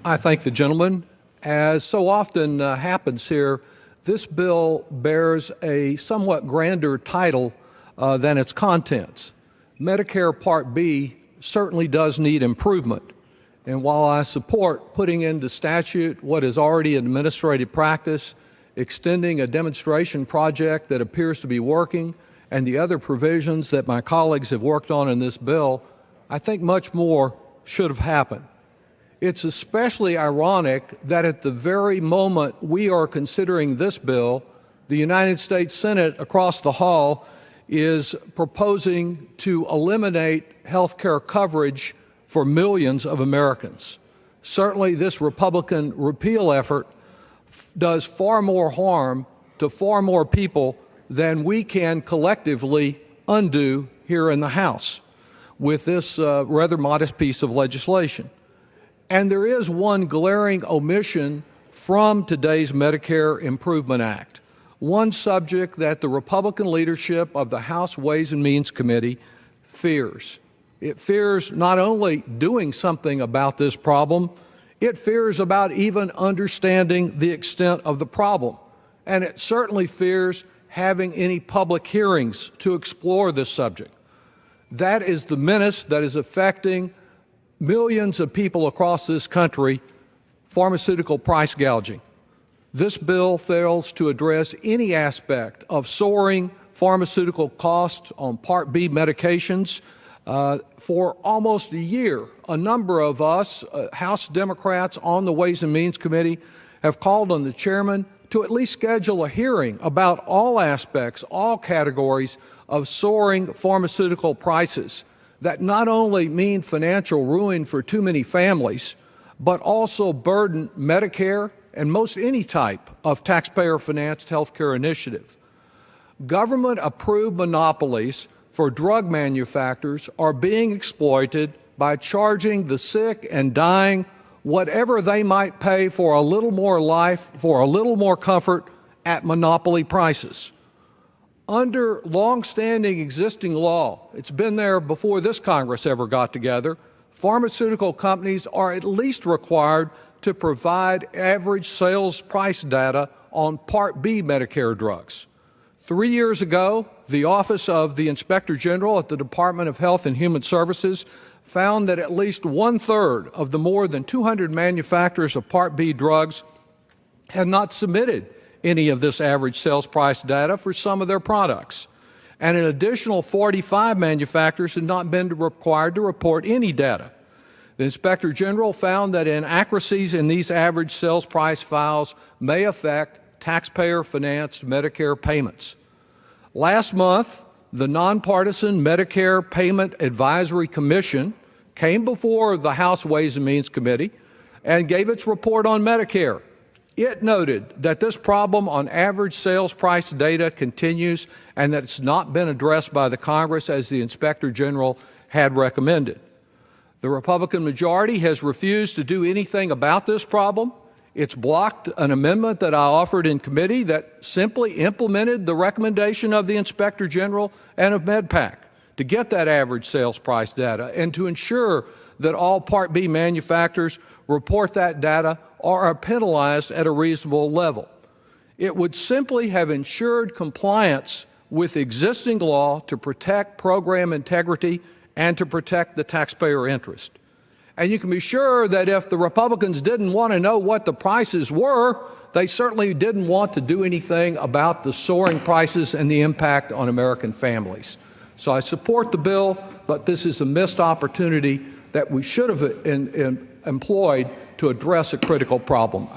I thank the gentleman. As so often happens here, this bill bears a somewhat grander title than its contents. Medicare Part B certainly does need improvement. And while I support putting into statute what is already an administrative practice, extending a demonstration project that appears to be working, and the other provisions that my colleagues have worked on in this bill, I think much more should have happened. It's especially ironic that at the very moment we are considering this bill, the United States Senate across the hall is proposing to eliminate health care coverage for millions of Americans. Certainly this Republican repeal effort does far more harm to far more people than we can collectively undo here in the House with this rather modest piece of legislation. And there is one glaring omission from today's Medicare Improvement Act, one subject that the Republican leadership of the House Ways and Means Committee fears. It fears not only doing something about this problem, it fears about even understanding the extent of the problem. And it certainly fears having any public hearings to explore this subject. That is the menace that is affecting millions of people across this country, pharmaceutical price gouging. This bill fails to address any aspect of soaring pharmaceutical costs on Part B medications. For almost a year, a number of us, House Democrats on the Ways and Means Committee, have called on the chairman to at least schedule a hearing about all aspects, all categories of soaring pharmaceutical prices that not only mean financial ruin for too many families, but also burden Medicare and most any type of taxpayer-financed health care initiative. Government-approved monopolies for drug manufacturers are being exploited by charging the sick and dying whatever they might pay for a little more life, for a little more comfort at monopoly prices. Under long-standing existing law, it's been there before this Congress ever got together, pharmaceutical companies are at least required to provide average sales price data on Part B Medicare drugs. 3 years ago, the Office of the Inspector General at the Department of Health and Human Services found that at least 1/3 of the more than 200 manufacturers of Part B drugs had not submitted any of this average sales price data for some of their products. And an additional 45 manufacturers had not been required to report any data. The Inspector General found that inaccuracies in these average sales price files may affect taxpayer-financed Medicare payments. Last month, the nonpartisan Medicare Payment Advisory Commission came before the House Ways and Means Committee and gave its report on Medicare. It noted that this problem on average sales price data continues and that it's not been addressed by the Congress as the Inspector General had recommended. The Republican majority has refused to do anything about this problem. It's blocked an amendment that I offered in committee that simply implemented the recommendation of the Inspector General and of MedPAC to get that average sales price data and to ensure that all Part B manufacturers report that data or are penalized at a reasonable level. It would simply have ensured compliance with existing law to protect program integrity and to protect the taxpayer interest. And you can be sure that if the Republicans didn't want to know what the prices were, they certainly didn't want to do anything about the soaring prices and the impact on American families. So I support the bill, but this is a missed opportunity that we should have employed to address a critical problem.